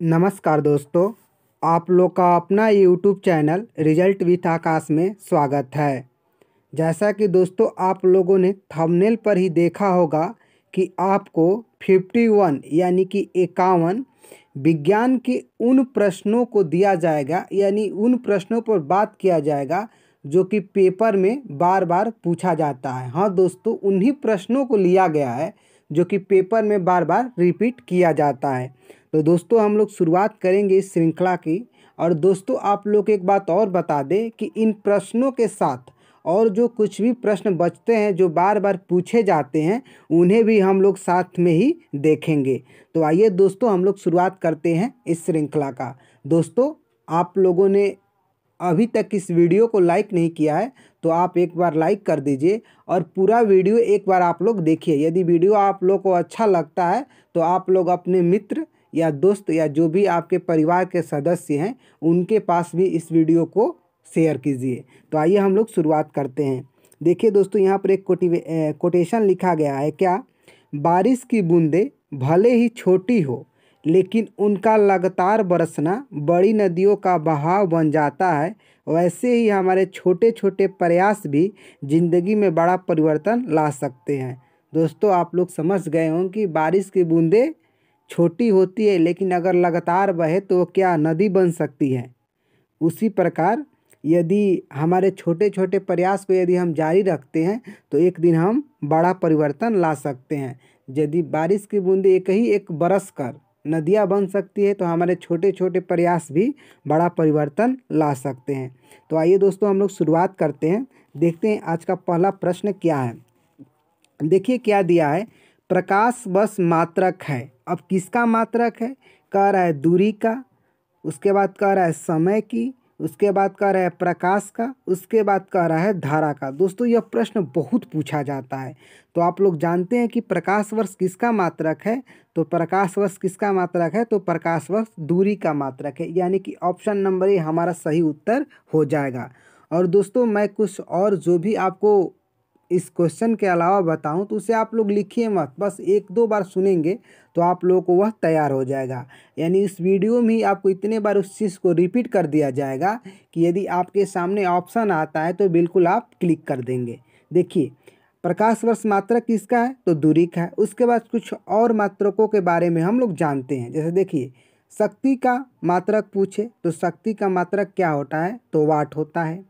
नमस्कार दोस्तों, आप लोग का अपना यूट्यूब चैनल रिजल्ट विथ आकाश में स्वागत है। जैसा कि दोस्तों आप लोगों ने थंबनेल पर ही देखा होगा कि आपको 51 यानी कि 51 विज्ञान के उन प्रश्नों को दिया जाएगा, यानी उन प्रश्नों पर बात किया जाएगा जो कि पेपर में बार बार पूछा जाता है। हाँ दोस्तों, उन्हीं प्रश्नों को लिया गया है जो कि पेपर में बार बार रिपीट किया जाता है। तो दोस्तों हम लोग शुरुआत करेंगे इस श्रृंखला की। और दोस्तों आप लोग एक बात और बता दें कि इन प्रश्नों के साथ और जो कुछ भी प्रश्न बचते हैं जो बार बार पूछे जाते हैं, उन्हें भी हम लोग साथ में ही देखेंगे। तो आइए दोस्तों हम लोग शुरुआत करते हैं इस श्रृंखला का। दोस्तों आप लोगों ने अभी तक इस वीडियो को लाइक नहीं किया है तो आप एक बार लाइक कर दीजिए और पूरा वीडियो एक बार आप लोग देखिए। यदि वीडियो आप लोग को अच्छा लगता है तो आप लोग अपने मित्र या दोस्त या जो भी आपके परिवार के सदस्य हैं उनके पास भी इस वीडियो को शेयर कीजिए। तो आइए हम लोग शुरुआत करते हैं। देखिए दोस्तों, यहाँ पर एक कोटेशन लिखा गया है। क्या? बारिश की बूंदें भले ही छोटी हो लेकिन उनका लगातार बरसना बड़ी नदियों का बहाव बन जाता है, वैसे ही हमारे छोटे छोटे प्रयास भी ज़िंदगी में बड़ा परिवर्तन ला सकते हैं। दोस्तों आप लोग समझ गए हों कि बारिश की बूंदें छोटी होती है लेकिन अगर लगातार बहे तो वो क्या नदी बन सकती है। उसी प्रकार यदि हमारे छोटे छोटे प्रयास को यदि हम जारी रखते हैं तो एक दिन हम बड़ा परिवर्तन ला सकते हैं। यदि बारिश की बूंदें एक बरस कर नदियाँ बन सकती है तो हमारे छोटे छोटे प्रयास भी बड़ा परिवर्तन ला सकते हैं। तो आइए दोस्तों हम लोग शुरुआत करते हैं। देखते हैं आज का पहला प्रश्न क्या है। देखिए क्या दिया है। प्रकाश बस मात्रक है। अब किसका मात्रक है? कह रहा है दूरी का, उसके बाद कह रहा है समय की, उसके बाद कह रहा है प्रकाश का, उसके बाद कह रहा है धारा का। दोस्तों यह प्रश्न बहुत पूछा जाता है। तो आप लोग जानते हैं कि प्रकाश वर्ष किसका मात्रक है? तो प्रकाश वर्ष किसका मात्रक है? तो प्रकाश वर्ष दूरी का मात्रक है, यानी कि ऑप्शन नंबर ए हमारा सही उत्तर हो जाएगा। और दोस्तों मैं कुछ और जो भी आपको इस क्वेश्चन के अलावा बताऊं तो उसे आप लोग लिखिए मत, बस एक दो बार सुनेंगे तो आप लोगों को वह तैयार हो जाएगा। यानी इस वीडियो में ही आपको इतने बार उस चीज़ को रिपीट कर दिया जाएगा कि यदि आपके सामने ऑप्शन आता है तो बिल्कुल आप क्लिक कर देंगे। देखिए प्रकाश वर्ष मात्रक किसका है? तो दूरी का है। उसके बाद कुछ और मात्रकों के बारे में हम लोग जानते हैं। जैसे देखिए शक्ति का मात्रक पूछे तो शक्ति का मात्रक क्या होता है? तो वाट होता है।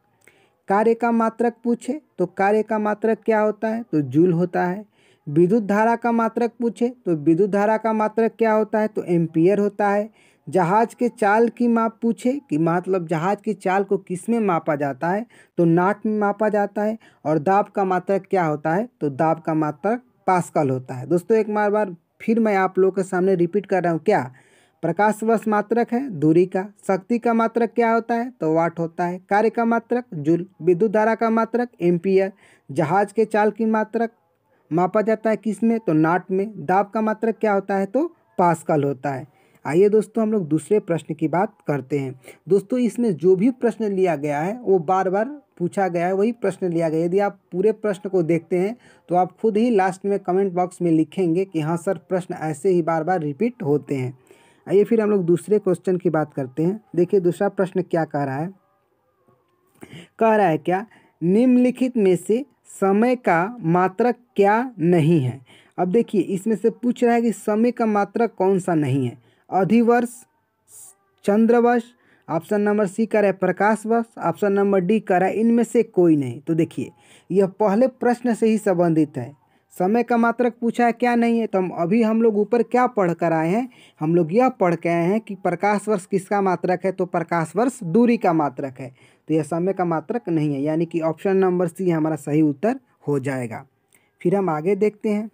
कार्य का मात्रक पूछे तो कार्य का मात्रक क्या होता है? तो जूल होता है। विद्युत धारा का मात्रक पूछे तो विद्युत धारा का मात्रक क्या होता है? तो एम्पियर होता है। जहाज के चाल की माप पूछे कि मतलब जहाज की चाल को किस में मापा जाता है? तो नाट में मापा जाता है। और दाब का मात्रक क्या होता है? तो दाब का मात्रक पास्कल होता है। दोस्तों एक बार फिर मैं आप लोगों के सामने रिपीट कर रहा हूँ। क्या? प्रकाश वर्ष मात्रक है दूरी का। शक्ति का मात्रक क्या होता है? तो वाट होता है। कार्य का मात्रक जूल। विद्युत धारा का मात्रक एम्पियर। जहाज के चाल की मात्रक मापा जाता है किस में? तो नाट में। दाब का मात्रक क्या होता है? तो पास्कल होता है। आइए दोस्तों हम लोग दूसरे प्रश्न की बात करते हैं। दोस्तों इसमें जो भी प्रश्न लिया गया है वो बार बार पूछा गया है, वही प्रश्न लिया गया है। यदि आप पूरे प्रश्न को देखते हैं तो आप खुद ही लास्ट में कमेंट बॉक्स में लिखेंगे कि हाँ सर प्रश्न ऐसे ही बार बार रिपीट होते हैं। आइए फिर हम लोग दूसरे क्वेश्चन की बात करते हैं। देखिए दूसरा प्रश्न क्या कह रहा है। कह रहा है क्या? निम्नलिखित में से समय का मात्रक क्या नहीं है? अब देखिए इसमें से पूछ रहा है कि समय का मात्रक कौन सा नहीं है। अधिवर्ष, चंद्रवर्ष, ऑप्शन नंबर सी कह रहा है प्रकाश वर्ष, ऑप्शन नंबर डी कह रहा है इनमें से कोई नहीं। तो देखिए यह पहले प्रश्न से ही संबंधित है। समय का मात्रक पूछा है क्या नहीं है, तो हम लोग ऊपर क्या पढ़ कर आए हैं? हम लोग यह पढ़ के आए हैं कि प्रकाश वर्ष किसका मात्रक है? तो प्रकाश वर्ष दूरी का मात्रक है। तो यह समय का मात्रक नहीं है, यानी कि ऑप्शन नंबर सी हमारा सही उत्तर हो जाएगा। फिर हम आगे देखते हैं।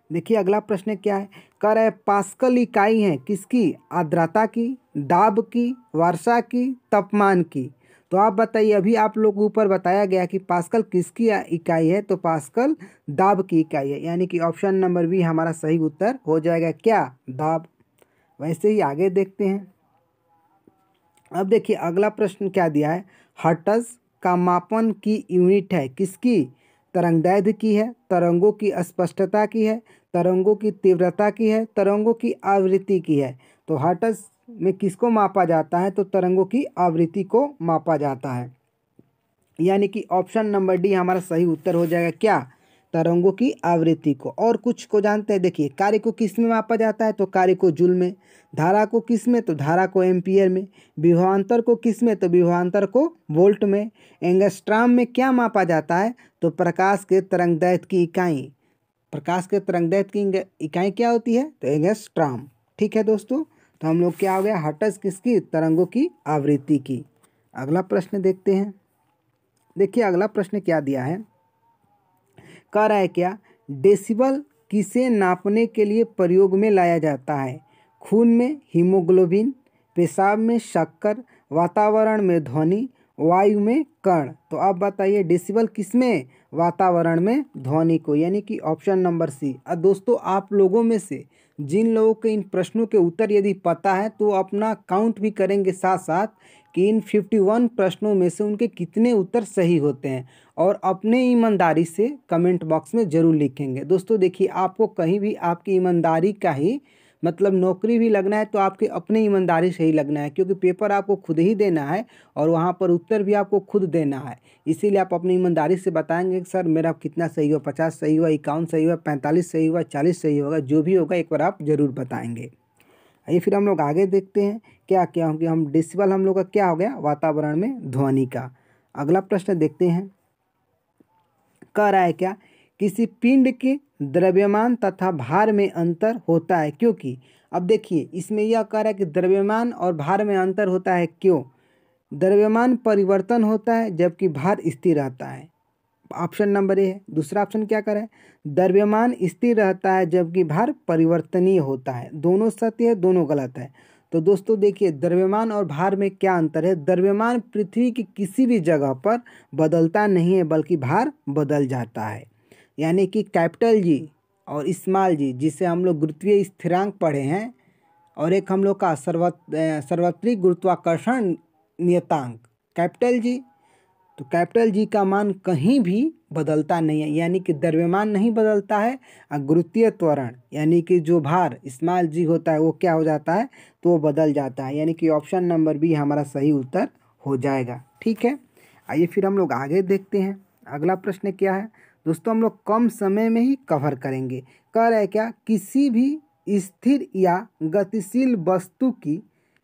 देखिए अगला प्रश्न क्या है। कह रहा है पास्कल इकाई है किसकी? आर्द्रता की, दाब की, वर्षा की, तापमान की। तो आप बताइए, अभी आप लोग ऊपर बताया गया कि पास्कल किसकी इकाई है? तो पास्कल दाब की इकाई है, यानी कि ऑप्शन नंबर बी हमारा सही उत्तर हो जाएगा। क्या? दाब। वैसे ही आगे देखते हैं। अब देखिए अगला प्रश्न क्या दिया है। हर्ट्ज का मापन की यूनिट है किसकी? तरंगदैर्घ्य की है, तरंगों की स्पष्टता की है, तरंगों की तीव्रता की है, तरंगों की आवृत्ति की है। तो हर्ट्ज में किसको मापा जाता है? तो तरंगों की आवृत्ति को मापा जाता है। यानी कि ऑप्शन नंबर डी हमारा सही उत्तर हो जाएगा। क्या? तरंगों की आवृत्ति को। और कुछ को जानते हैं, देखिए कार्य को किस में मापा जाता है? तो कार्य को जूल में। धारा को किस में? तो धारा को एम्पियर में। विभवांतर को किस में? तो विभवांतर को वोल्ट में। एंगस्ट्राम में क्या मापा जाता है? तो प्रकाश के तरंगदैर्घ्य की इकाई। प्रकाश के तरंगदैर्घ्य की इकाई क्या होती है? तो एंगस्ट्राम। ठीक है दोस्तों, तो हम लोग क्या हो गया? हर्ट्ज किसकी? तरंगों की आवृत्ति की। अगला प्रश्न देखते हैं। देखिए अगला प्रश्न क्या दिया है, कह रहा है क्या? डेसिबल किसे नापने के लिए प्रयोग में लाया जाता है? खून में हीमोग्लोबिन, पेशाब में शक्कर, वातावरण में ध्वनि, वायु में कण। तो आप बताइए डेसिबल किस में? वातावरण में ध्वनि को, यानी कि ऑप्शन नंबर सी। और दोस्तों आप लोगों में से जिन लोगों के इन प्रश्नों के उत्तर यदि पता है तो अपना काउंट भी करेंगे साथ साथ कि इन 51 प्रश्नों में से उनके कितने उत्तर सही होते हैं, और अपने ईमानदारी से कमेंट बॉक्स में ज़रूर लिखेंगे। दोस्तों देखिए आपको कहीं भी आपकी ईमानदारी का ही मतलब नौकरी भी लगना है तो आपके अपने ईमानदारी से ही लगना है, क्योंकि पेपर आपको खुद ही देना है और वहाँ पर उत्तर भी आपको खुद देना है। इसीलिए आप अपनी ईमानदारी से बताएंगे कि सर मेरा कितना सही हुआ, 50 सही हुआ, 51 सही हुआ, 45 सही हुआ, 40 सही होगा, जो भी होगा एक बार आप ज़रूर बताएंगे। आइए फिर हम लोग आगे देखते हैं क्या क्या होंगे। हम डेसिबल हम लोग का क्या हो गया? वातावरण में ध्वनि का। अगला प्रश्न देखते हैं, कह रहा है क्या? किसी पिंड के द्रव्यमान तथा भार में अंतर होता है क्योंकि। अब देखिए इसमें यह कह रहा है कि द्रव्यमान और भार में अंतर होता है क्यों? द्रव्यमान परिवर्तन होता है जबकि भार स्थिर रहता है। ऑप्शन नंबर ए है। दूसरा ऑप्शन क्या कर रहा है? द्रव्यमान स्थिर रहता है जबकि भार परिवर्तनीय होता है। दोनों सत्य है, दोनों गलत है। तो दोस्तों देखिए द्रव्यमान और भार में क्या अंतर है? द्रव्यमान पृथ्वी की किसी भी जगह पर बदलता नहीं है बल्कि भार बदल जाता है। यानी कि कैपिटल जी और स्मॉल जी, जिसे हम लोग गुरुत्वीय स्थिरांक पढ़े हैं, और एक हम लोग का सार्वत्रिक गुरुत्वाकर्षण नियतांक कैपिटल जी। तो कैपिटल जी का मान कहीं भी बदलता नहीं है, यानी कि द्रव्यमान नहीं बदलता है, और गुरुत्वीय त्वरण यानी कि जो भार स्मॉल जी होता है वो क्या हो जाता है? तो वो बदल जाता है। यानी कि ऑप्शन नंबर बी हमारा सही उत्तर हो जाएगा। ठीक है, आइए फिर हम लोग आगे देखते हैं। अगला प्रश्न क्या है दोस्तों? हम लोग कम समय में ही कवर करेंगे। कह रहा है क्या? किसी भी स्थिर या गतिशील वस्तु की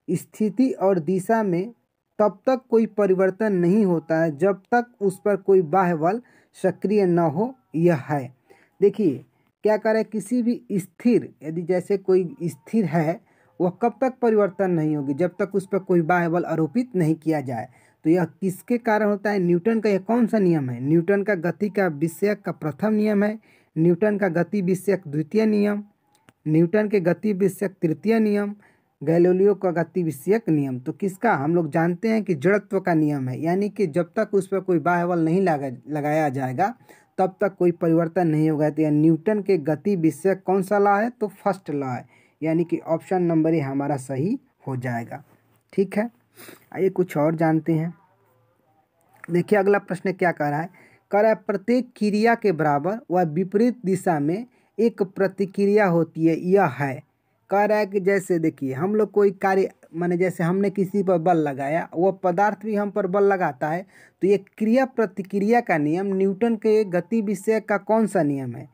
स्थिति और दिशा में तब तक कोई परिवर्तन नहीं होता है जब तक उस पर कोई बाह्य बल सक्रिय न हो। यह है, देखिए क्या कह रहा है? किसी भी स्थिर, यदि जैसे कोई स्थिर है वह कब तक परिवर्तन नहीं होगी? जब तक उस पर कोई बाह्य बल आरोपित नहीं किया जाए। तो यह किसके कारण होता है? न्यूटन का यह कौन सा नियम है? न्यूटन का गति का विषयक का प्रथम नियम है, न्यूटन का गति विषयक द्वितीय नियम, न्यूटन के गति विषयक तृतीय नियम, गैलीलियो का गति विषयक नियम। तो किसका? हम लोग जानते हैं कि जड़त्व का नियम है, यानी कि जब तक उस पर कोई बाह्य बल नहीं लगाया जाएगा तब तक कोई परिवर्तन नहीं होगा। तो यह न्यूटन के गति विषयक कौन सा लॉ है? तो फर्स्ट लॉ है, यानी कि ऑप्शन नंबर ए हमारा सही हो जाएगा। ठीक है, आइए कुछ और जानते हैं। देखिए अगला प्रश्न क्या कह रहा है? कह रहा है प्रत्येक क्रिया के बराबर व विपरीत दिशा में एक प्रतिक्रिया होती है। यह है, कह रहा है कि जैसे देखिए हम लोग कोई कार्य माने जैसे हमने किसी पर बल लगाया, वह पदार्थ भी हम पर बल लगाता है। तो ये क्रिया प्रतिक्रिया का नियम न्यूटन के गति विषयक का कौन सा नियम है?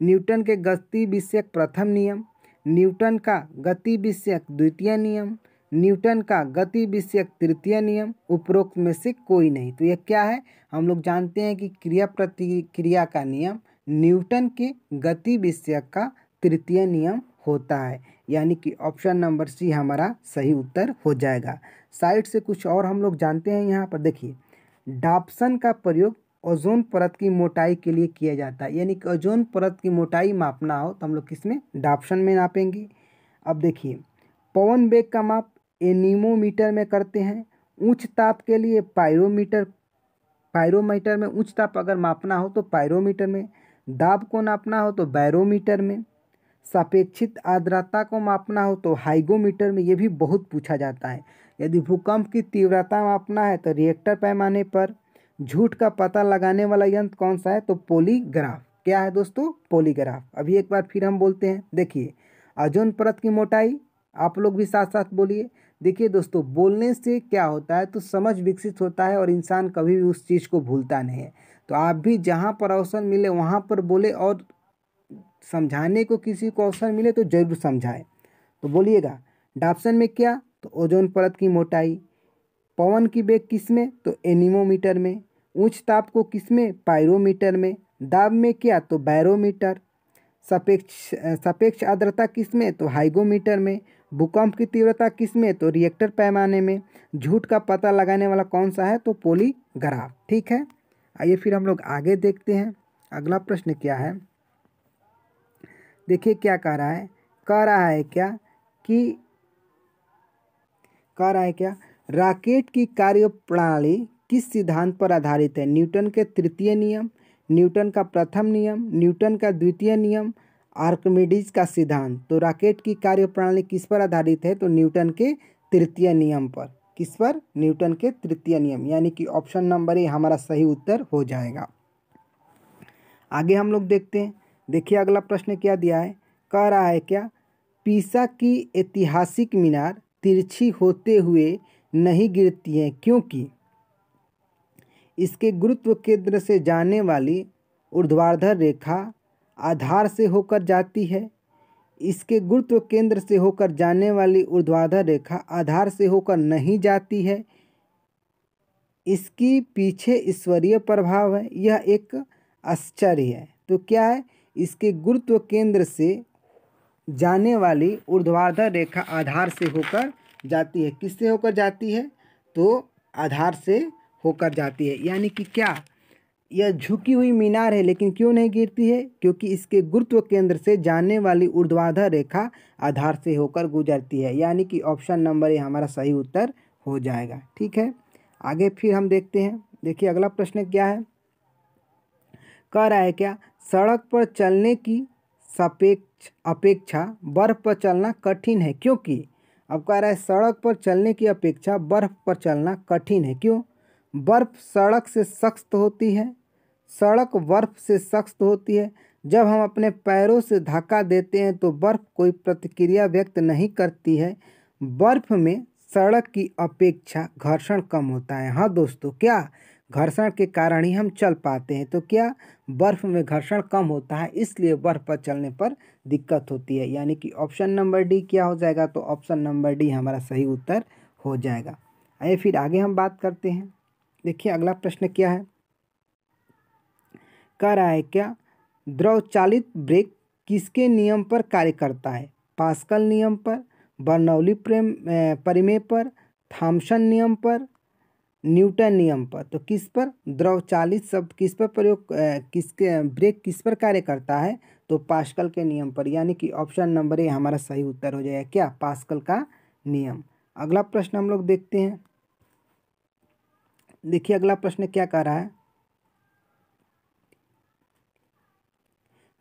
न्यूटन के गति विषयक प्रथम नियम, न्यूटन का गति विषयक द्वितीय नियम, न्यूटन का गति विषयक तृतीय नियम, उपरोक्त में से कोई नहीं। तो यह क्या है? हम लोग जानते हैं कि क्रिया प्रतिक्रिया का नियम न्यूटन के गति विषयक का तृतीय नियम होता है, यानी कि ऑप्शन नंबर सी हमारा सही उत्तर हो जाएगा। साइड से कुछ और हम लोग जानते हैं। यहाँ पर देखिए डाप्सन का प्रयोग ओजोन परत की मोटाई के लिए किया जाता है, यानी कि ओजोन परत की मोटाई मापना हो तो हम लोग किसमें? डाप्सन में नापेंगे। अब देखिए पवन वेग का माप एनीमोमीटर में करते हैं। उच्च ताप के लिए पायरोमीटर में उच्च ताप अगर मापना हो तो पायरोमीटर में, दाब को नापना हो तो बैरोमीटर में, सापेक्षिक आर्द्रता को मापना हो तो हाइगोमीटर में। ये भी बहुत पूछा जाता है। यदि भूकंप की तीव्रता मापना है तो रिएक्टर पैमाने पर। झूठ का पता लगाने वाला यंत्र कौन सा है? तो पॉलीग्राफ। क्या है दोस्तों? पॉलीग्राफ। अभी एक बार फिर हम बोलते हैं, देखिए ओजोन परत की मोटाई आप लोग भी साथ साथ बोलिए। देखिए दोस्तों, बोलने से क्या होता है तो समझ विकसित होता है और इंसान कभी भी उस चीज़ को भूलता नहीं है। तो आप भी जहाँ पर अवसर मिले वहाँ पर बोले और समझाने को किसी को अवसर मिले तो जरूर समझाए। तो बोलिएगा, डाप्सन में क्या, तो ओजोन परत की मोटाई। पवन की वेग किस में, तो एनीमोमीटर में। उच्च ताप को किस में, पायरोमीटर में। दाब में क्या, तो बैरोमीटर। सापेक्ष आर्द्रता किस में, तो हाइगोमीटर में। भूकंप की तीव्रता किस में, तो रिएक्टर पैमाने में। झूठ का पता लगाने वाला कौन सा है, तो पॉलीग्राफ। ठीक है, आइए फिर हम लोग आगे देखते हैं। अगला प्रश्न क्या है, देखिए क्या कह रहा है कि कह रहा है क्या, रॉकेट की कार्यप्रणाली किस सिद्धांत पर आधारित है। न्यूटन के तृतीय नियम, न्यूटन का प्रथम नियम, न्यूटन का द्वितीय नियम, आर्किमिडीज का सिद्धांत। तो रॉकेट की कार्यप्रणाली किस पर आधारित है, तो न्यूटन के तृतीय नियम पर। किस पर, न्यूटन के तृतीय नियम, यानी कि ऑप्शन नंबर ए हमारा सही उत्तर हो जाएगा। आगे हम लोग देखते हैं। देखिए अगला प्रश्न क्या दिया है, कह रहा है क्या, पीसा की ऐतिहासिक मीनार तिरछी होते हुए नहीं गिरती है क्योंकि इसके गुरुत्व केंद्र से जाने वाली ऊर्ध्वाधर रेखा आधार से होकर जाती है। इसके गुरुत्व केंद्र से होकर जाने वाली ऊर्ध्वाधर रेखा आधार से होकर नहीं जाती है। इसकी पीछे ईश्वरीय प्रभाव है, यह एक आश्चर्य है। तो क्या है, इसके गुरुत्व केंद्र से जाने वाली ऊर्ध्वाधर रेखा आधार से होकर जाती है। किससे होकर जाती है, तो आधार से होकर जाती है। यानी कि क्या, यह झुकी हुई मीनार है लेकिन क्यों नहीं गिरती है, क्योंकि इसके गुरुत्व केंद्र से जाने वाली ऊर्ध्वाधर रेखा आधार से होकर गुजरती है। यानी कि ऑप्शन नंबर ए हमारा सही उत्तर हो जाएगा। ठीक है, आगे फिर हम देखते हैं। देखिए अगला प्रश्न क्या है, कह रहा है क्या, सड़क पर चलने की अपेक्षा बर्फ पर चलना कठिन है क्योंकि, अब कह रहा है सड़क पर चलने की अपेक्षा बर्फ पर चलना कठिन है। क्यों, बर्फ सड़क से सख्त होती है, सड़क बर्फ से सख्त होती है। जब हम अपने पैरों से धक्का देते हैं तो बर्फ कोई प्रतिक्रिया व्यक्त नहीं करती है। बर्फ में सड़क की अपेक्षा घर्षण कम होता है। हाँ दोस्तों, क्या, घर्षण के कारण ही हम चल पाते हैं। तो क्या, बर्फ में घर्षण कम होता है, इसलिए बर्फ पर चलने पर दिक्कत होती है। यानी कि ऑप्शन नंबर डी क्या हो जाएगा, तो ऑप्शन नंबर डी हमारा सही उत्तर हो जाएगा। आइए फिर आगे हम बात करते हैं। देखिए अगला प्रश्न क्या है, कह रहा है क्या, द्रव चालित ब्रेक किसके नियम पर कार्य करता है। पास्कल नियम पर, बर्नौली परिमेय पर, थॉमसन नियम पर, न्यूटन नियम पर। तो किस पर, द्रव चालित शब्द किस पर प्रयोग, किसके ब्रेक किस पर कार्य करता है, तो पास्कल के नियम पर। यानी कि ऑप्शन नंबर ए हमारा सही उत्तर हो जाएगा, क्या, पास्कल का नियम। अगला प्रश्न हम लोग देखते हैं। देखिए अगला प्रश्न क्या कह रहा है,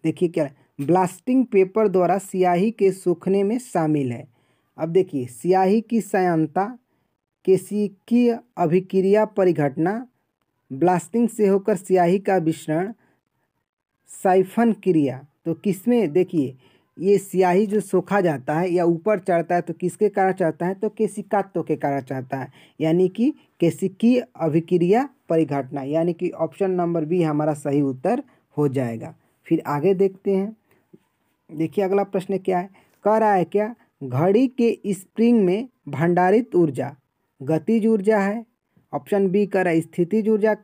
देखिए क्या है, ब्लास्टिंग पेपर द्वारा स्याही के सूखने में शामिल है। अब देखिए, स्याही की श्यानता, केशिकीय अभिक्रिया परिघटना, ब्लास्टिंग से होकर स्याही का विसरण, साइफन क्रिया। तो किसमें, देखिए ये स्याही जो सोखा जाता है या ऊपर चढ़ता है तो किसके कारण चढ़ता है, तो केशिकात्व के कारण चढ़ता है। यानी कि केशिकीय अभिक्रिया परिघटना। यानी कि ऑप्शन नंबर बी हमारा सही उत्तर हो जाएगा। फिर आगे देखते हैं। देखिए अगला प्रश्न क्या है, कह रहा है क्या, घड़ी के स्प्रिंग में भंडारित ऊर्जा गतिज ऊर्जा है। ऑप्शन बी कह रहा है स्थितिज ऊर्जा,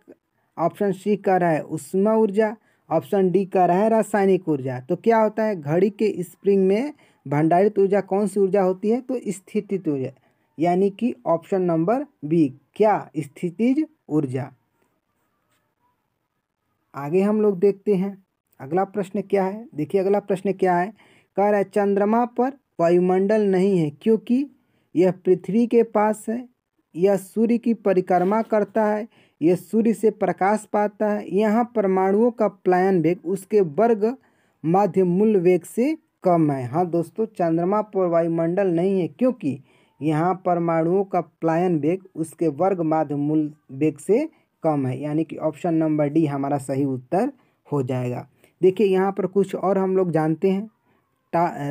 ऑप्शन सी कह रहा है ऊष्मा ऊर्जा, ऑप्शन डी कह रहा है रासायनिक ऊर्जा। तो क्या होता है, घड़ी के स्प्रिंग में भंडारित ऊर्जा कौन सी ऊर्जा होती है, तो स्थितिज ऊर्जा। यानी कि ऑप्शन नंबर बी, क्या, स्थितिज ऊर्जा। आगे हम लोग देखते हैं अगला प्रश्न क्या है। देखिए अगला प्रश्न क्या है, कह रहा है चंद्रमा पर वायुमंडल नहीं है क्योंकि यह पृथ्वी के पास है, यह सूर्य की परिक्रमा करता है, यह सूर्य से प्रकाश पाता है, यहाँ परमाणुओं का प्लायन वेग उसके वर्ग माध्य मूल वेग से कम है। हाँ दोस्तों, चंद्रमा पर वायुमंडल नहीं है क्योंकि यहाँ परमाणुओं का प्लायन वेग उसके वर्ग माध्य मूल वेग से कम है। यानी कि ऑप्शन नंबर डी हमारा सही उत्तर हो जाएगा। देखिए यहाँ पर कुछ और हम लोग जानते हैं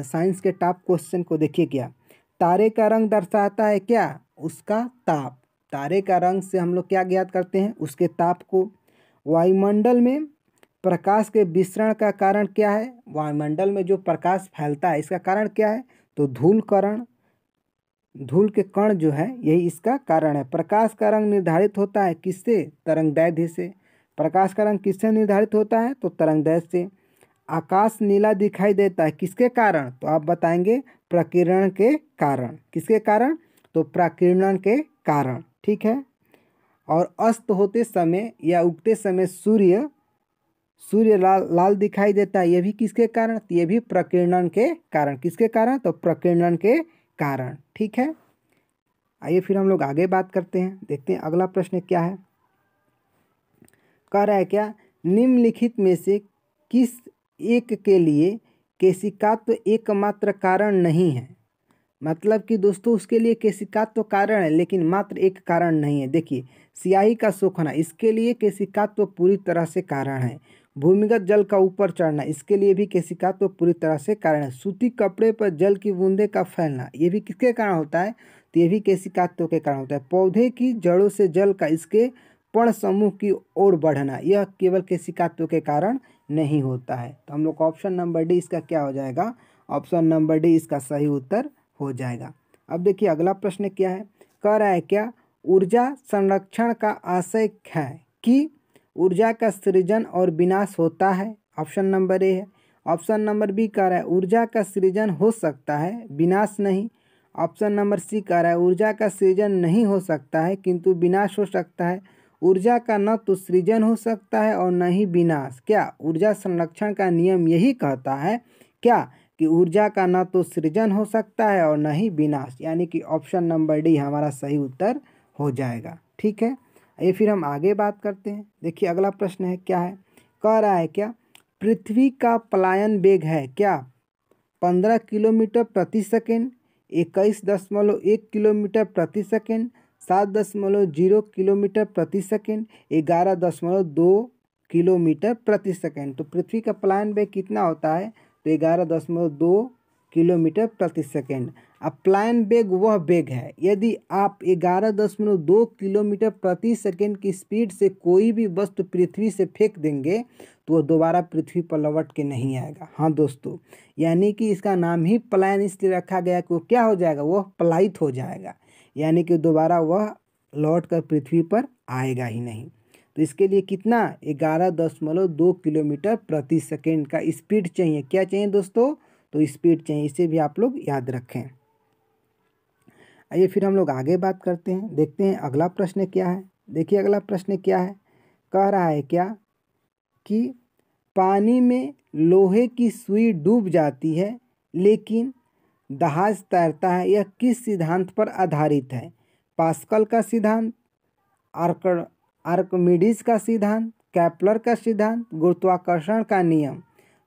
साइंस के टॉप क्वेश्चन को। देखिए क्या, तारे का रंग दर्शाता है क्या? उसका ताप। तारे का रंग से हम लोग क्या ज्ञात करते हैं? उसके ताप को। वायुमंडल में प्रकाश के विसरण का कारण क्या है? वायुमंडल में जो प्रकाश फैलता है इसका कारण क्या है? तो धूल कण, धूल के कण जो है यही इसका कारण है। प्रकाश का रंग निर्धारित होता है किससे? तरंगदैर्ध्य से। प्रकाश का रंग किससे निर्धारित होता है? तो तरंगदैर्ध्य से। आकाश नीला दिखाई देता है किसके कारण? तो आप बताएंगे प्रकीर्णन के कारण। किसके कारण? तो प्रकीर्णन के कारण। ठीक है। और अस्त होते समय या उगते समय सूर्य लाल दिखाई देता है, ये भी किसके कारण? तो ये भी प्रकीर्णन के कारण। किसके कारण? तो प्रकीर्णन के कारण। ठीक है। आइए फिर हम लोग आगे बात करते हैं, देखते हैं अगला प्रश्न क्या है। कह रहा है क्या? निम्नलिखित में से किस एक के लिए केशिकात्व एकमात्र कारण नहीं है? मतलब कि दोस्तों उसके लिए केशिकात्व कारण है लेकिन मात्र एक कारण नहीं है। देखिए, स्याही का सोखना, इसके लिए केशिकात्व पूरी तरह से कारण है। भूमिगत जल का ऊपर चढ़ना, इसके लिए भी केशिकात्व पूरी तरह से कारण है। सूती कपड़े पर जल की बूंदे का फैलना, ये भी किसके कारण होता है? तो ये भी केशिकात्व के कारण होता है। पौधे की जड़ों से जल का इसके पर्ण समूह की ओर बढ़ना, यह केवल केशिकात्व के कारण नहीं होता है। तो हम लोग ऑप्शन नंबर डी इसका क्या हो जाएगा? ऑप्शन नंबर डी इसका सही उत्तर हो जाएगा। अब देखिए अगला प्रश्न क्या है। कह रहा है क्या? ऊर्जा संरक्षण का आशय है कि ऊर्जा का सृजन और विनाश होता है। ऑप्शन नंबर ए है। ऑप्शन नंबर बी कह रहा है ऊर्जा का सृजन हो सकता है, विनाश नहीं। ऑप्शन नंबर सी कह रहा है ऊर्जा का सृजन नहीं हो सकता है किंतु विनाश हो सकता है। ऊर्जा का न तो सृजन हो सकता है और न ही विनाश। क्या ऊर्जा संरक्षण का नियम यही कहता है क्या कि ऊर्जा का न तो सृजन हो सकता है और न ही विनाश? यानी कि ऑप्शन नंबर डी हमारा सही उत्तर हो जाएगा। ठीक है। ये फिर हम आगे बात करते हैं। देखिए अगला प्रश्न है क्या है। कह रहा है क्या? पृथ्वी का पलायन वेग है क्या? 15 किलोमीटर प्रति सेकेंड, 21.1 किलोमीटर प्रति सेकेंड, 7.0 किलोमीटर प्रति सेकेंड, 11.2 किलोमीटर प्रति सेकेंड। तो पृथ्वी का पलायन वेग कितना होता है? तो 11.2 किलोमीटर प्रति सेकेंड। अब पलायन वेग वह वेग है, यदि आप 11.2 किलोमीटर प्रति सेकेंड की स्पीड से कोई भी वस्तु पृथ्वी से फेंक देंगे तो वह दोबारा पृथ्वी पर लौट के नहीं आएगा। हाँ दोस्तों, यानी कि इसका नाम ही पलायन इसलिए रखा गया कि वो क्या हो जाएगा? वह पलायित हो जाएगा, यानी कि दोबारा वह लौट कर पृथ्वी पर आएगा ही नहीं। तो इसके लिए कितना? 11.2 किलोमीटर प्रति सेकेंड का स्पीड चाहिए। क्या चाहिए दोस्तों? तो स्पीड चाहिए। इसे भी आप लोग याद रखें। आइए फिर हम लोग आगे बात करते हैं, देखते हैं अगला प्रश्न क्या है। देखिए अगला प्रश्न क्या है। कह रहा है क्या कि पानी में लोहे की सुई डूब जाती है लेकिन जहाज तैरता है, यह किस सिद्धांत पर आधारित है? पास्कल का सिद्धांत, आर्किमिडीज का सिद्धांत, केपलर का सिद्धांत, गुरुत्वाकर्षण का नियम।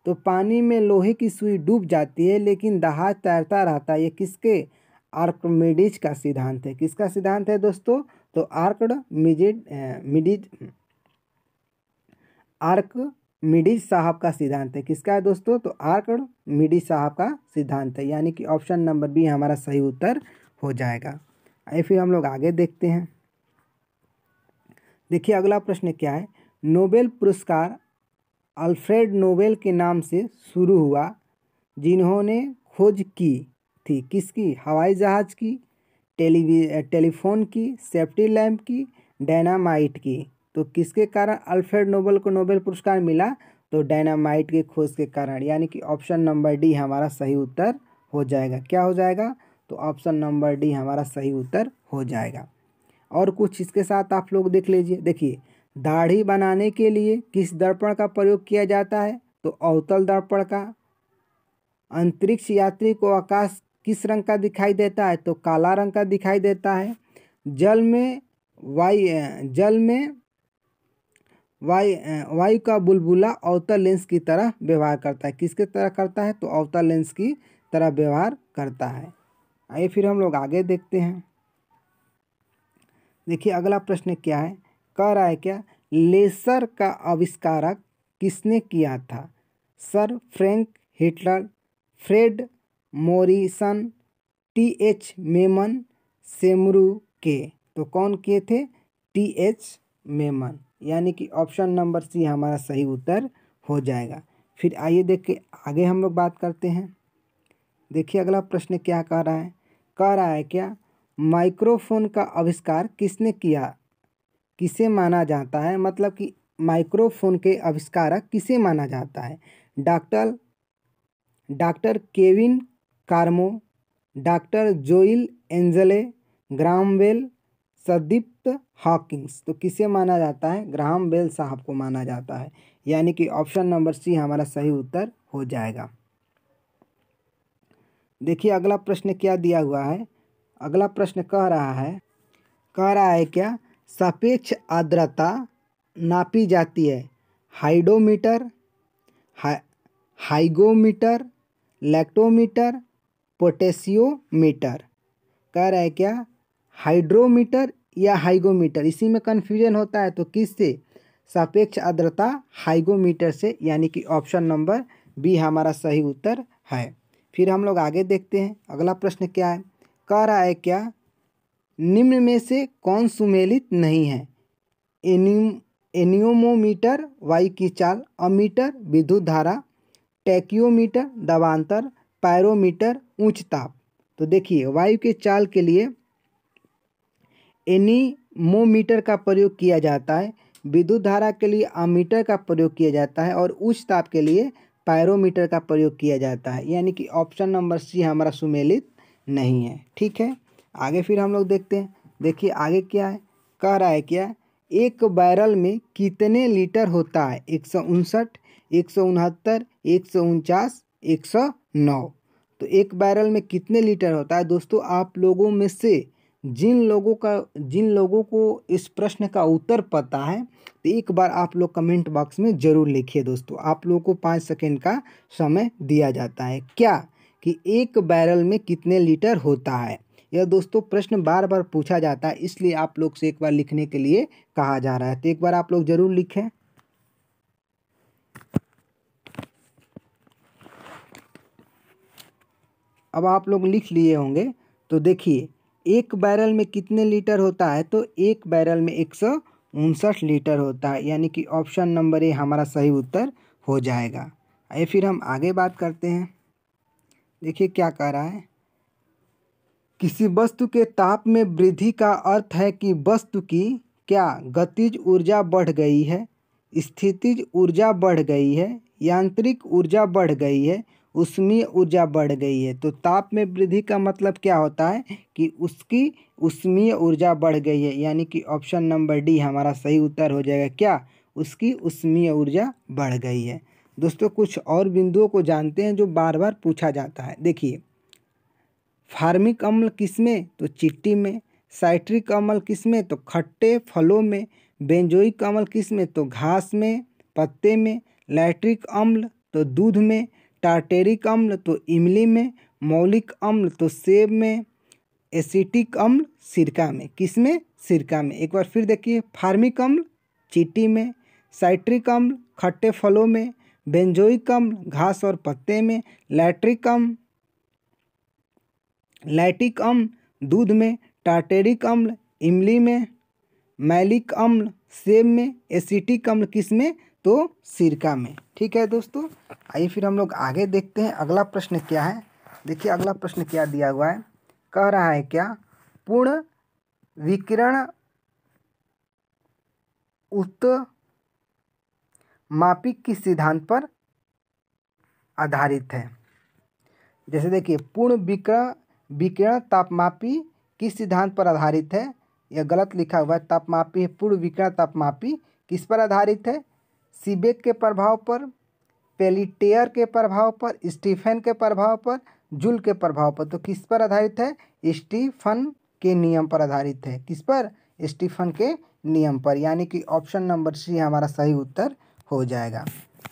तो पानी में लोहे की सुई डूब जाती है लेकिन जहाज तैरता रहता है, ये किसके? आर्किमिडीज का सिद्धांत है। किसका सिद्धांत है दोस्तों? तो आर्किमिडीज साहब का सिद्धांत है। किसका है दोस्तों? तो आर्किमिडीज साहब का सिद्धांत है, यानी कि ऑप्शन नंबर बी हमारा सही उत्तर हो जाएगा। आइए फिर हम लोग आगे देखते हैं। देखिए अगला प्रश्न क्या है। नोबेल पुरस्कार अल्फ्रेड नोबेल के नाम से शुरू हुआ, जिन्होंने खोज की थी किसकी? हवाई जहाज की, टेलीफोन की, सेफ्टी लैंप की, डायनामाइट की। तो किसके कारण अल्फ्रेड नोबेल को नोबेल पुरस्कार मिला? तो डायनामाइट के खोज के कारण, यानी कि ऑप्शन नंबर डी हमारा सही उत्तर हो जाएगा। क्या हो जाएगा? तो ऑप्शन नंबर डी हमारा सही उत्तर हो जाएगा। और कुछ इसके साथ आप लोग देख लीजिए। देखिए, दाढ़ी बनाने के लिए किस दर्पण का प्रयोग किया जाता है? तो अवतल दर्पण का। अंतरिक्ष यात्री को आकाश किस रंग का दिखाई देता है? तो काला रंग का दिखाई देता है। जल में वायु का बुलबुला अवतल लेंस की तरह व्यवहार करता है। किसके तरह करता है? तो अवतल लेंस की तरह व्यवहार करता है। आइए फिर हम लोग आगे देखते हैं। देखिए अगला प्रश्न क्या है। कह रहा है क्या? लेसर का आविष्कारक किसने किया था? Sir Frank Hitler, Fred Morrison, TH Maiman सेमरू के। तो कौन किए थे? TH मेमन, यानी कि ऑप्शन नंबर सी हमारा सही उत्तर हो जाएगा। फिर आइए देख के आगे हम लोग बात करते हैं। देखिए अगला प्रश्न क्या कह रहा है। कह रहा है क्या, माइक्रोफोन का आविष्कार किसने किया, किसे माना जाता है? मतलब कि माइक्रोफोन के आविष्कारक किसे माना जाता है? Doctor Kevin Carmo, doctor Joel Engel, Graham Bell, सदीप्त हॉकिंस। तो किसे माना जाता है? ग्राहम बेल साहब को माना जाता है, यानी कि ऑप्शन नंबर सी हमारा सही उत्तर हो जाएगा। देखिए अगला प्रश्न क्या दिया हुआ है। अगला प्रश्न कह रहा है क्या, सापेक्ष आर्द्रता नापी जाती है हाइडोमीटर, हाइगोमीटर, लैक्टोमीटर, पोटेशियोमीटर। कह रहा है क्या, हाइड्रोमीटर या हाइगोमीटर। इसी में कन्फ्यूजन होता है, तो किससे? सापेक्ष आर्द्रता हाइगोमीटर से, यानी कि ऑप्शन नंबर बी हमारा सही उत्तर है। फिर हम लोग आगे देखते हैं अगला प्रश्न क्या है। कह रहा है क्या, निम्न में से कौन सुमेलित नहीं है? एनियोमोमीटर वायु की चाल, अमीटर विद्युत धारा, टैक्योमीटर दबांतर, पायरोमीटर उच्च ताप। तो देखिए वायु के चाल के लिए एनीमोमीटर का प्रयोग किया जाता है, विद्युत धारा के लिए अमीटर का प्रयोग किया जाता है और उच्च ताप के लिए पायरोमीटर का प्रयोग किया जाता है, यानी कि ऑप्शन नंबर सी हमारा सुमेलित नहीं है। ठीक है, आगे फिर हम लोग देखते हैं। देखिए आगे क्या है। कह रहा है क्या, एक बैरल में कितने लीटर होता है? 159, 169, 149, 109। तो एक बैरल में कितने लीटर होता है? दोस्तों आप लोगों में से जिन लोगों को इस प्रश्न का उत्तर पता है, तो एक बार आप लोग कमेंट बॉक्स में ज़रूर लिखिए। दोस्तों आप लोगों को 5 सेकंड का समय दिया जाता है क्या, कि एक बैरल में कितने लीटर होता है। यह दोस्तों प्रश्न बार बार पूछा जाता है, इसलिए आप लोग से एक बार लिखने के लिए कहा जा रहा है। तो एक बार आप लोग ज़रूर लिखें। अब आप लोग लिख लिए होंगे। तो देखिए एक बैरल में कितने लीटर होता है? तो एक बैरल में 159 लीटर होता है, यानी कि ऑप्शन नंबर ए हमारा सही उत्तर हो जाएगा। आइए फिर हम आगे बात करते हैं। देखिए क्या कह रहा है। किसी वस्तु के ताप में वृद्धि का अर्थ है कि वस्तु की क्या गतिज ऊर्जा बढ़ गई है, स्थितिज ऊर्जा बढ़ गई है, यांत्रिक ऊर्जा बढ़ गई है, ऊष्मीय ऊर्जा बढ़ गई है। तो ताप में वृद्धि का मतलब क्या होता है, कि उसकी ऊष्मीय ऊर्जा बढ़ गई है, यानी कि ऑप्शन नंबर डी हमारा सही उत्तर हो जाएगा। क्या? उसकी ऊष्मीय ऊर्जा बढ़ गई है। दोस्तों कुछ और बिंदुओं को जानते हैं जो बार बार पूछा जाता है। देखिए फार्मिक अम्ल किसमें? तो चिट्टी में। साइट्रिक अम्ल किसमें? तो खट्टे फलों में। बेंजोइक अम्ल किसमें? तो घास में, पत्ते में। लैक्टिक अम्ल तो दूध में। टार्टेरिक अम्ल तो इमली में। मौलिक अम्ल तो सेब में। एसिटिक अम्ल सिरका में। किसमें? सिरका में। एक बार फिर देखिए, फार्मिक अम्ल चींटी में, साइट्रिक अम्ल खट्टे फलों में, बेंजोइक अम्ल घास और पत्ते में, लैक्टिक अम्ल दूध में, टार्टेरिक अम्ल इमली में, मैलिक अम्ल सेब में, एसिटिक अम्ल किसमें? तो सिरका में। ठीक है दोस्तों, आइए फिर हम लोग आगे देखते हैं अगला प्रश्न क्या है। देखिए अगला प्रश्न क्या दिया हुआ है। कह रहा है क्या, पूर्ण विकिरण उत्मापिक किस सिद्धांत पर आधारित है? जैसे देखिए पूर्ण विकिरण तापमापी किस सिद्धांत पर आधारित है? यह गलत लिखा हुआ है, तापमापी पूर्ण विकिरण तापमापी किस पर आधारित है? सीबेक के प्रभाव पर, पेलिटियर के प्रभाव पर, स्टीफन के प्रभाव पर, जूल के प्रभाव पर। तो किस पर आधारित है? स्टीफन के नियम पर आधारित है। किस पर? स्टीफन के नियम पर, यानी कि ऑप्शन नंबर सी हमारा सही उत्तर हो जाएगा।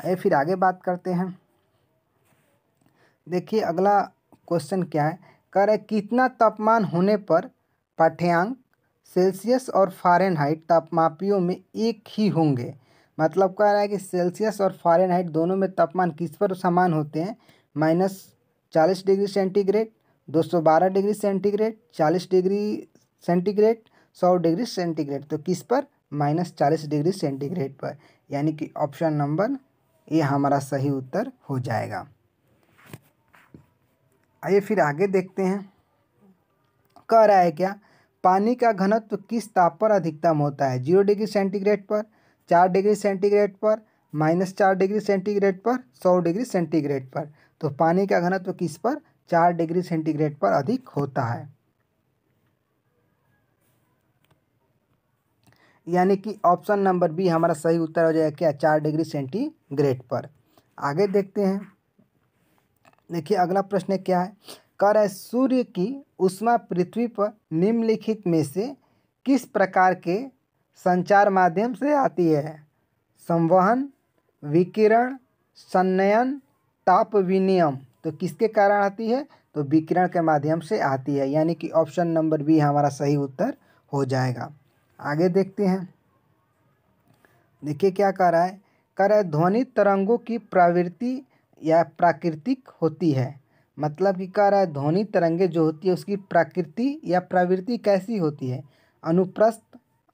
आइए फिर आगे बात करते हैं। देखिए अगला क्वेश्चन क्या है। कह रहा है कितना तापमान होने पर पाठ्यांक सेल्सियस और फ़ारेनहाइट तापमापियों में एक ही होंगे? मतलब कह रहा है कि सेल्सियस और फ़ारेनहाइट दोनों में तापमान किस पर समान होते हैं? -40 degree centigrade, 212 degree centigrade, 40 degree centigrade, 100 degree centigrade. तो किस पर? -40 डिग्री सेंटीग्रेड पर, यानी कि ऑप्शन नंबर ये हमारा सही उत्तर हो जाएगा। आइए फिर आगे देखते हैं। कह रहा है क्या, पानी का घनत्व किस ताप पर अधिकतम होता है? 0 डिग्री सेंटीग्रेड पर, 4 डिग्री सेंटीग्रेड पर, -4 डिग्री सेंटीग्रेड पर, 100 डिग्री सेंटीग्रेड पर। तो पानी का घनत्व किस पर? 4 डिग्री सेंटीग्रेड पर अधिक होता है, यानी कि ऑप्शन नंबर बी हमारा सही उत्तर हो जाएगा क्या? 4 डिग्री सेंटीग्रेड पर। आगे देखते हैं। देखिए अगला प्रश्न क्या है। कह रहा है सूर्य की ऊष्मा पृथ्वी पर निम्नलिखित में से किस प्रकार के संचार माध्यम से आती है? संवहन, विकिरण, संनयन, ताप विनिमय। तो किसके कारण आती है? तो विकिरण के माध्यम से आती है, यानी कि ऑप्शन नंबर बी हमारा सही उत्तर हो जाएगा। आगे देखते हैं। देखिए क्या कह रहा है। कह रहा है ध्वनि तरंगों की प्रवृत्ति या प्राकृतिक होती है। मतलब कि कह रहा है ध्वनि तरंगे जो होती है उसकी प्रकृति या प्रवृत्ति कैसी होती है? अनुप्रस्थ,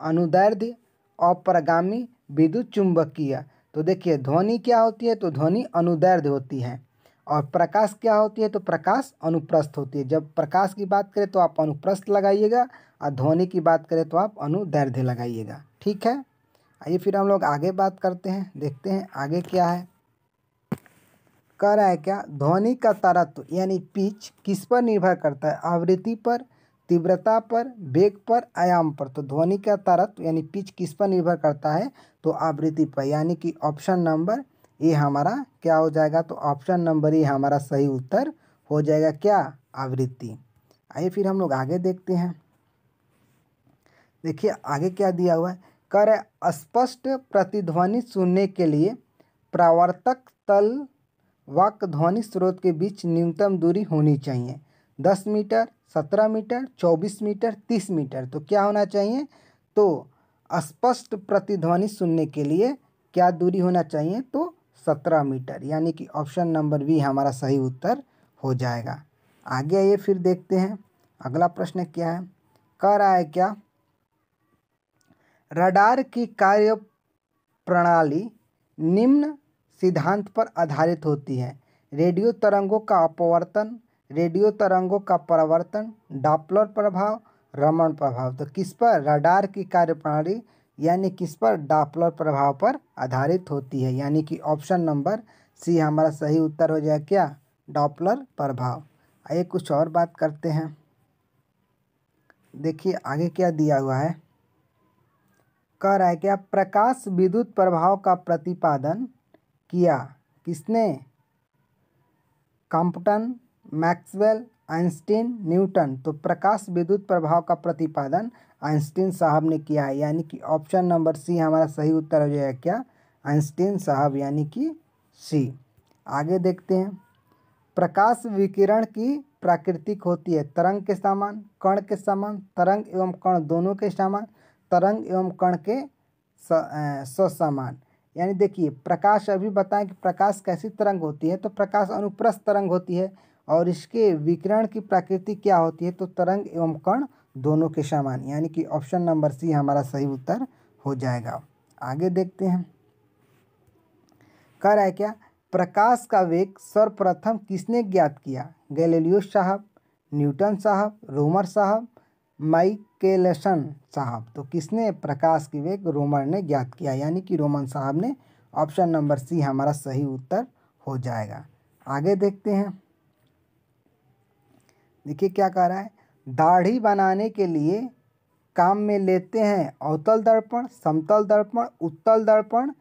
अनुदैर्ध्य, अपरगामी, विद्युत चुंबकीय। तो देखिए ध्वनि क्या होती है? तो ध्वनि अनुदैर्ध्य होती है। और प्रकाश क्या होती है? तो प्रकाश अनुप्रस्थ होती है। जब प्रकाश की बात करें तो आप अनुप्रस्थ लगाइएगा, और ध्वनि की बात करें तो आप अनुदैर्ध्य लगाइएगा। ठीक है। आइए फिर हम लोग आगे बात करते हैं। देखते हैं आगे क्या है। कह रहा है क्या, ध्वनि का तारत्व यानी पिच किस पर निर्भर करता है? आवृत्ति पर, तीव्रता पर, वेग पर, आयाम पर। तो ध्वनि का तारत्व यानी पिच किस पर निर्भर करता है? तो आवृत्ति पर, यानी कि ऑप्शन नंबर ये हमारा क्या हो जाएगा? तो ऑप्शन नंबर ये हमारा सही उत्तर हो जाएगा क्या? आवृत्ति। आइए फिर हम लोग आगे देखते हैं। देखिए आगे क्या दिया हुआ है। कह रहा है स्पष्ट प्रतिध्वनि सुनने के लिए परावर्तक तल वाक् ध्वनि स्रोत के बीच न्यूनतम दूरी होनी चाहिए। 10 मीटर, 17 मीटर, 24 मीटर, 30 मीटर। तो क्या होना चाहिए? तो स्पष्ट प्रतिध्वनि सुनने के लिए क्या दूरी होना चाहिए? तो 17 मीटर, यानी कि ऑप्शन नंबर बी हमारा सही उत्तर हो जाएगा। आगे आइए फिर देखते हैं अगला प्रश्न क्या है। कह रहा है क्या, रडार की कार्य प्रणाली निम्न सिद्धांत पर आधारित होती है। रेडियो तरंगों का अपवर्तन, रेडियो तरंगों का परावर्तन, डॉप्लर प्रभाव, रमण प्रभाव। तो किस पर? रडार की कार्यप्रणाली यानी किस पर? डॉप्लर प्रभाव पर आधारित होती है, यानी कि ऑप्शन नंबर सी हमारा सही उत्तर हो जाएगा क्या? डॉप्लर प्रभाव। आइए कुछ और बात करते हैं। देखिए आगे क्या दिया हुआ है। कह रहा है क्या, प्रकाश विद्युत प्रभाव का प्रतिपादन किया किसने? Compton, Maxwell, Einstein, Newton. तो प्रकाश विद्युत प्रभाव का प्रतिपादन आइंस्टीन साहब ने किया है, यानी कि ऑप्शन नंबर सी हमारा सही उत्तर हो जाएगा क्या? आइंस्टीन साहब, यानी कि सी। आगे देखते हैं। प्रकाश विकिरण की प्राकृतिक होती है तरंग के समान, कण के समान, तरंग एवं कण दोनों के समान, तरंग एवं कण के समान। यानी देखिए प्रकाश अभी बताएं कि प्रकाश कैसी तरंग होती है? तो प्रकाश अनुप्रस्थ तरंग होती है, और इसके विकिरण की प्रकृति क्या होती है? तो तरंग एवं कण दोनों के समान, यानी कि ऑप्शन नंबर सी हमारा सही उत्तर हो जाएगा। आगे देखते हैं। कह रहा है क्या, प्रकाश का वेग सर्वप्रथम किसने ज्ञात किया? गैलीलियो साहब, न्यूटन साहब, रोमर साहब, माइकेलसन साहब। तो किसने प्रकाश की वेग? रोमर ने ज्ञात किया, यानी कि रोमन साहब ने। ऑप्शन नंबर सी हमारा सही उत्तर हो जाएगा। आगे देखते हैं। देखिए क्या कह रहा है। दाढ़ी बनाने के लिए काम में लेते हैं अवतल दर्पण, समतल दर्पण, उत्तल दर्पण,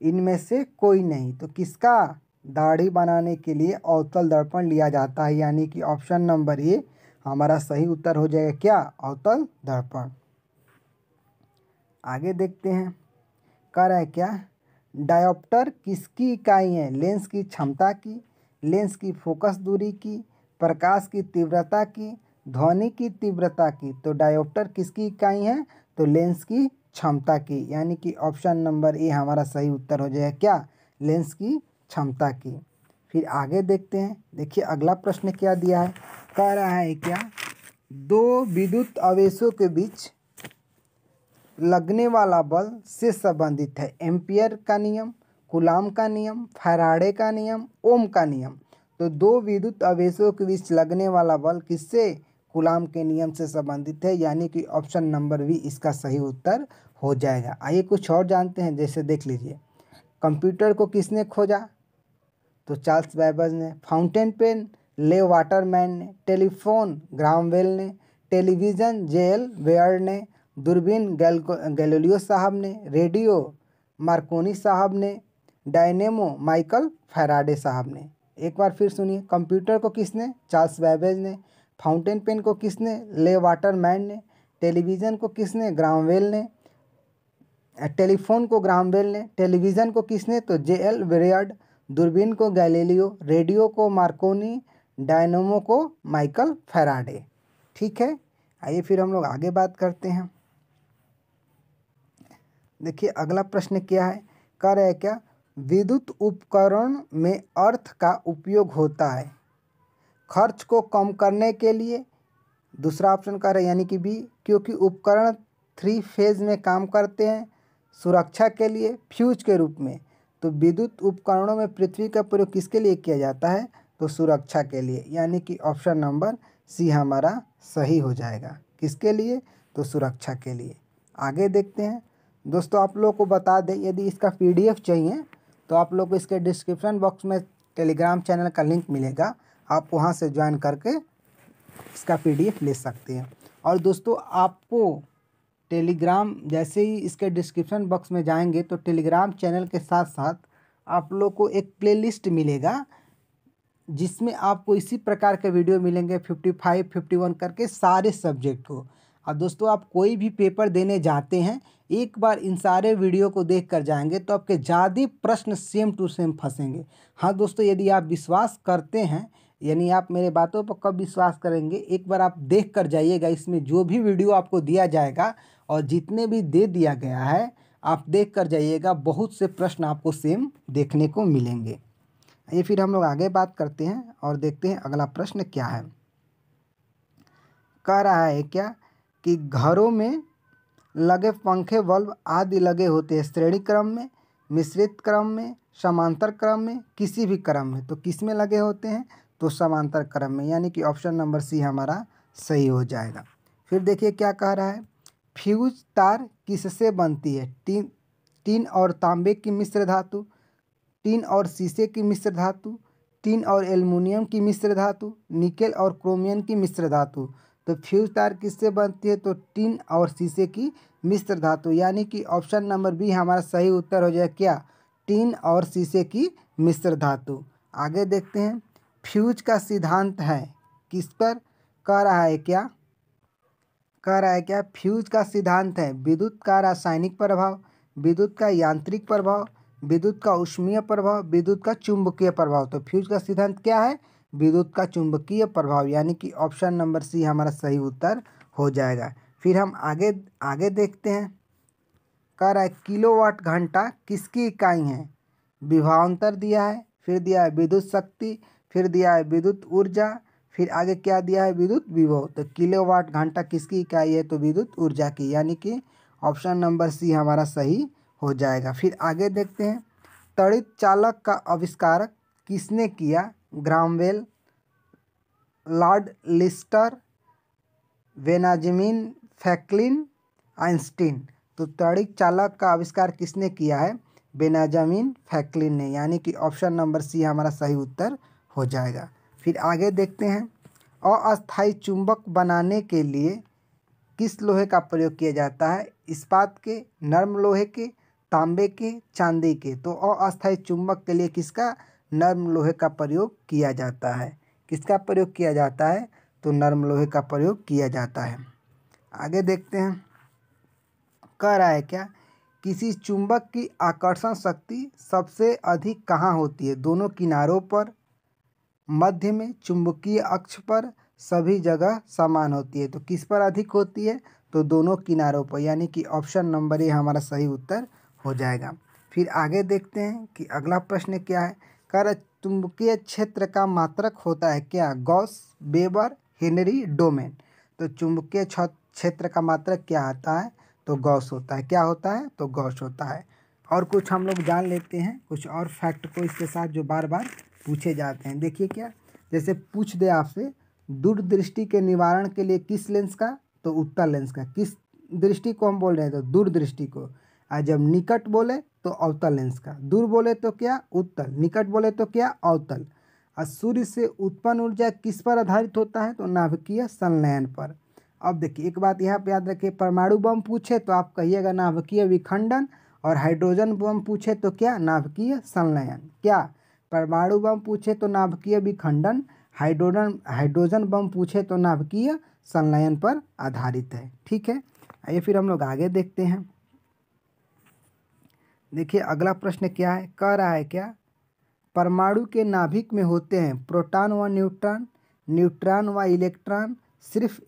इनमें से कोई नहीं। तो किसका दाढ़ी बनाने के लिए अवतल दर्पण लिया जाता है, यानी कि ऑप्शन नंबर ए हमारा सही उत्तर हो जाएगा क्या? अवतल दर्पण। आगे देखते हैं। कह रहा है क्या, डायोप्टर किसकी इकाई है? लेंस की क्षमता की, लेंस की फोकस दूरी की, प्रकाश की तीव्रता की, ध्वनि की तीव्रता की। तो डायोप्टर किसकी इकाई है? तो लेंस की क्षमता की, यानी कि ऑप्शन नंबर ए हमारा सही उत्तर हो जाएगा क्या? लेंस की क्षमता की। फिर आगे देखते हैं। देखिए अगला प्रश्न क्या दिया है। कह रहा है क्या, दो विद्युत आवेशों के बीच लगने वाला बल से संबंधित है एम्पियर का नियम, कूलाम का नियम, फैराडे का नियम, ओम का नियम। तो दो विद्युत आवेशों के बीच लगने वाला बल किससे, कूलाम के नियम से संबंधित है, यानी कि ऑप्शन नंबर बी इसका सही उत्तर हो जाएगा। आइए कुछ और जानते हैं, जैसे देख लीजिए, कंप्यूटर को किसने खोजा, तो चार्ल्स बैबेज ने। फाउंटेन पेन लेव वाटरमैन ने। टेलीफोन ग्राहम बेल ने। टेलीविज़न जेएल बेयर ने। दूरबीन गैलीलियो साहब ने। रेडियो मार्कोनी साहब ने। डायनेमो माइकल फैराडे साहब ने। एक बार फिर सुनिए, कंप्यूटर को किसने, चार्ल्स बैबेज ने। फाउंटेन पेन को किसने, लेव वाटरमैन ने। टेलीविज़न को किसने, ग्राहम बेल ने। टेलीफोन को ग्राहम बेल ने। टेलीविज़न को किसने, तो जेएल बेयर्ड। दूरबीन को गैलीलियो। रेडियो को मार्कोनी। डायनेमो को माइकल फैराडे। ठीक है, आइए फिर हम लोग आगे बात करते हैं। देखिए अगला प्रश्न क्या है, कह रहे हैं क्या, विद्युत उपकरण में अर्थ का उपयोग होता है खर्च को कम करने के लिए। दूसरा ऑप्शन कह रहे हैं यानी कि बी, क्योंकि उपकरण 3 फेज में काम करते हैं। सुरक्षा के लिए, फ्यूज के रूप में। तो विद्युत उपकरणों में पृथ्वी का प्रयोग किसके लिए किया जाता है, तो सुरक्षा के लिए, यानी कि ऑप्शन नंबर सी हमारा सही हो जाएगा। किसके लिए, तो सुरक्षा के लिए। आगे देखते हैं दोस्तों, आप लोगों को बता दें, यदि इसका पीडीएफ चाहिए तो आप लोग को इसके डिस्क्रिप्शन बॉक्स में टेलीग्राम चैनल का लिंक मिलेगा, आप वहां से ज्वाइन करके इसका पीडीएफ ले सकते हैं। और दोस्तों आपको टेलीग्राम, जैसे ही इसके डिस्क्रिप्शन बॉक्स में जाएंगे तो टेलीग्राम चैनल के साथ साथ आप लोग को एक प्लेलिस्ट मिलेगा, जिसमें आपको इसी प्रकार के वीडियो मिलेंगे 55, 51 करके सारे सब्जेक्ट को। और दोस्तों आप कोई भी पेपर देने जाते हैं, एक बार इन सारे वीडियो को देख कर जाएंगे तो आपके ज़्यादा प्रश्न सेम टू सेम फंसेंगे। हाँ दोस्तों, यदि आप विश्वास करते हैं, यानी आप मेरे बातों पर कब विश्वास करेंगे, एक बार आप देख कर जाइएगा, इसमें जो भी वीडियो आपको दिया जाएगा और जितने भी दे दिया गया है आप देख कर जाइएगा, बहुत से प्रश्न आपको सेम देखने को मिलेंगे। ये फिर हम लोग आगे बात करते हैं और देखते हैं अगला प्रश्न क्या है। कह रहा है क्या कि घरों में लगे पंखे बल्ब आदि लगे होते हैं श्रेणी क्रम में, मिश्रित क्रम में, समांतर क्रम में, किसी भी क्रम में। तो किस में लगे होते हैं, तो समांतर क्रम में, यानी कि ऑप्शन नंबर सी हमारा सही हो जाएगा। फिर देखिए क्या कह रहा है, फ्यूज तार किससे बनती है, टीन और तांबे की मिश्र धातु, टीन और शीशे की मिश्र धातु, टीन और एल्युमिनियम की मिश्र धातु, निकेल और क्रोमियम की मिश्र धातु। तो फ्यूज तार किससे बनती है, तो टीन और शीशे की मिश्र धातु, यानी कि ऑप्शन नंबर बी हमारा सही उत्तर हो जाए क्या, टीन और शीशे की मिश्र धातु। आगे देखते हैं, फ्यूज का सिद्धांत है किस पर, कह रहा है क्या, कह रहा है क्या, फ्यूज का सिद्धांत है विद्युत का रासायनिक प्रभाव, विद्युत का यांत्रिक प्रभाव, विद्युत का ऊष्मीय प्रभाव, विद्युत का चुंबकीय प्रभाव। तो फ्यूज का सिद्धांत क्या है, विद्युत का चुंबकीय प्रभाव, यानी कि ऑप्शन नंबर सी हमारा सही उत्तर हो जाएगा। फिर हम आगे देखते हैं, कह रहा है किलोवाट घंटा किसकी इकाई है, विभवांतर दिया है, फिर दिया है विद्युत शक्ति, फिर दिया है विद्युत ऊर्जा, फिर आगे क्या दिया है, विद्युत विभव। तो किलोवाट घंटा किसकी इकाई है, तो विद्युत ऊर्जा की, यानी कि ऑप्शन नंबर सी हमारा सही हो जाएगा। फिर आगे देखते हैं, त्वरित चालक का आविष्कार किसने किया, Graham Bell, Lord Lister, Benjamin Franklin, Einstein. तो त्वरित चालक का आविष्कार किसने किया है, बेंजामिन फ्रैंकलिन ने, यानी कि ऑप्शन नंबर सी हमारा सही उत्तर हो जाएगा। फिर आगे देखते हैं, अस्थायी चुंबक बनाने के लिए किस लोहे का प्रयोग किया जाता है, इस्पात के, नर्म लोहे के, तांबे के, चांदी के। तो अस्थायी चुंबक के लिए किसका, नर्म लोहे का प्रयोग किया जाता है। किसका प्रयोग किया जाता है, तो नर्म लोहे का प्रयोग किया जाता है। आगे देखते हैं, कह रहा है क्या, किसी चुंबक की आकर्षण शक्ति सबसे अधिक कहाँ होती है, दोनों किनारों पर, मध्य में, चुंबकीय अक्ष पर, सभी जगह समान होती है। तो किस पर अधिक होती है, तो दोनों किनारों पर, यानी कि ऑप्शन नंबर ए हमारा सही उत्तर हो जाएगा। फिर आगे देखते हैं कि अगला प्रश्न क्या है, कह रहा चुंबकीय क्षेत्र का मात्रक होता है क्या, गॉस, वेबर, सेकेंडरी डोमेन। तो चुंबकीय क्षेत्र का मात्रक क्या आता है? तो गॉस होता है। क्या होता है? तो गॉस होता है। और कुछ हम लोग जान लेते हैं कुछ और फैक्ट को इसके साथ जो बार बार पूछे जाते हैं। देखिए क्या, जैसे पूछ दे आपसे दूरदृष्टि के निवारण के लिए किस लेंस का? तो उत्तल लेंस का। किस दृष्टि को हम बोल रहे हैं? तो दूरदृष्टि को। और जब निकट बोले तो अवतल लेंस का। दूर बोले तो क्या? उत्तल। निकट बोले तो क्या? अवतल। और सूर्य से उत्पन्न ऊर्जा किस पर आधारित होता है? तो नाभिकीय संलयन पर। अब देखिए एक बात यहाँ पे याद रखिए, परमाणु बम पूछे तो आप कहिएगा नाभिकीय विखंडन, और हाइड्रोजन बम पूछे तो क्या? नाभिकीय संलयन। क्या? परमाणु बम पूछे तो नाभिकीय विखंडन, हाइड्रोजन बम पूछे तो नाभिकीय संलयन पर आधारित है। ठीक है, आइए फिर हम लोग आगे देखते हैं। देखिए अगला प्रश्न क्या है, कह रहा है क्या, परमाणु के नाभिक में होते हैं प्रोटॉन व न्यूट्रॉन, न्यूट्रॉन व इलेक्ट्रॉन, सिर्फ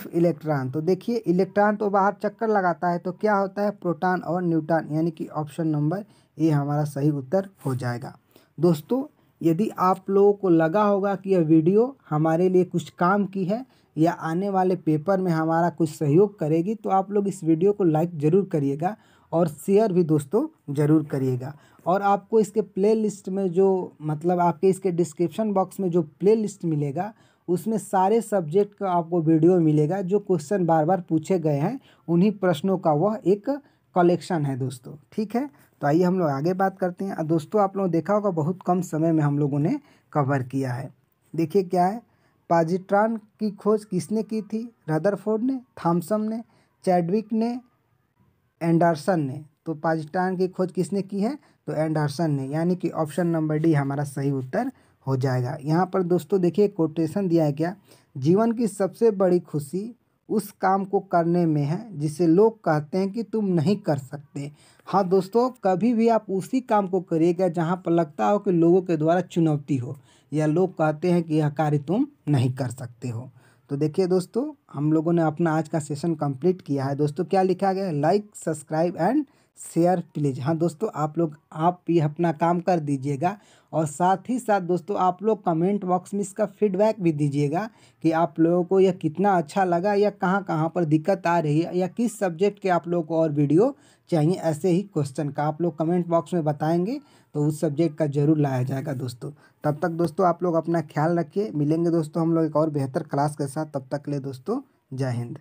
इलेक्ट्रॉन। तो देखिए इलेक्ट्रॉन तो बाहर चक्कर लगाता है, तो क्या होता है? प्रोटॉन और न्यूट्रॉन, यानी कि ऑप्शन नंबर ए हमारा सही उत्तर हो जाएगा। दोस्तों यदि आप लोगों को लगा होगा कि यह वीडियो हमारे लिए कुछ काम की है या आने वाले पेपर में हमारा कुछ सहयोग करेगी, तो आप लोग इस वीडियो को लाइक ज़रूर करिएगा और शेयर भी दोस्तों ज़रूर करिएगा। और आपको इसके प्ले लिस्ट में जो मतलब आपके इसके डिस्क्रिप्शन बॉक्स में जो प्ले लिस्ट मिलेगा, उसमें सारे सब्जेक्ट का आपको वीडियो मिलेगा। जो क्वेश्चन बार बार पूछे गए हैं उन्हीं प्रश्नों का वह एक कलेक्शन है दोस्तों। ठीक है, तो आइए हम लोग आगे बात करते हैं। दोस्तों आप लोगों ने देखा होगा बहुत कम समय में हम लोगों ने कवर किया है। देखिए क्या है, पॉजिट्रॉन की खोज किसने की थी? रदरफोर्ड ने, थॉमसन ने, चैडविक ने, एंडरसन ने। तो पॉजिट्रॉन की खोज किसने की है? तो एंडरसन ने, यानी कि ऑप्शन नंबर डी हमारा सही उत्तर हो जाएगा। यहाँ पर दोस्तों देखिए कोटेशन दिया है क्या, जीवन की सबसे बड़ी खुशी उस काम को करने में है जिसे लोग कहते हैं कि तुम नहीं कर सकते। हाँ दोस्तों, कभी भी आप उसी काम को करिएगा जहाँ पर लगता हो कि लोगों के द्वारा चुनौती हो या लोग कहते हैं कि यह कार्य तुम नहीं कर सकते हो। तो देखिए दोस्तों हम लोगों ने अपना आज का सेशन कंप्लीट किया है। दोस्तों क्या लिखा गया है, like subscribe and share please. हाँ दोस्तों आप भी अपना काम कर दीजिएगा, और साथ ही साथ दोस्तों आप लोग कमेंट बॉक्स में इसका फीडबैक भी दीजिएगा कि आप लोगों को यह कितना अच्छा लगा या कहाँ कहाँ पर दिक्कत आ रही है या किस सब्जेक्ट के आप लोगों को और वीडियो चाहिए। ऐसे ही क्वेश्चन का आप लोग कमेंट बॉक्स में बताएंगे तो उस सब्जेक्ट का जरूर लाया जाएगा दोस्तों। तब तक दोस्तों आप लोग अपना ख्याल रखिए। मिलेंगे दोस्तों हम लोग एक और बेहतर क्लास के साथ। तब तक के लिए दोस्तों जय हिंद।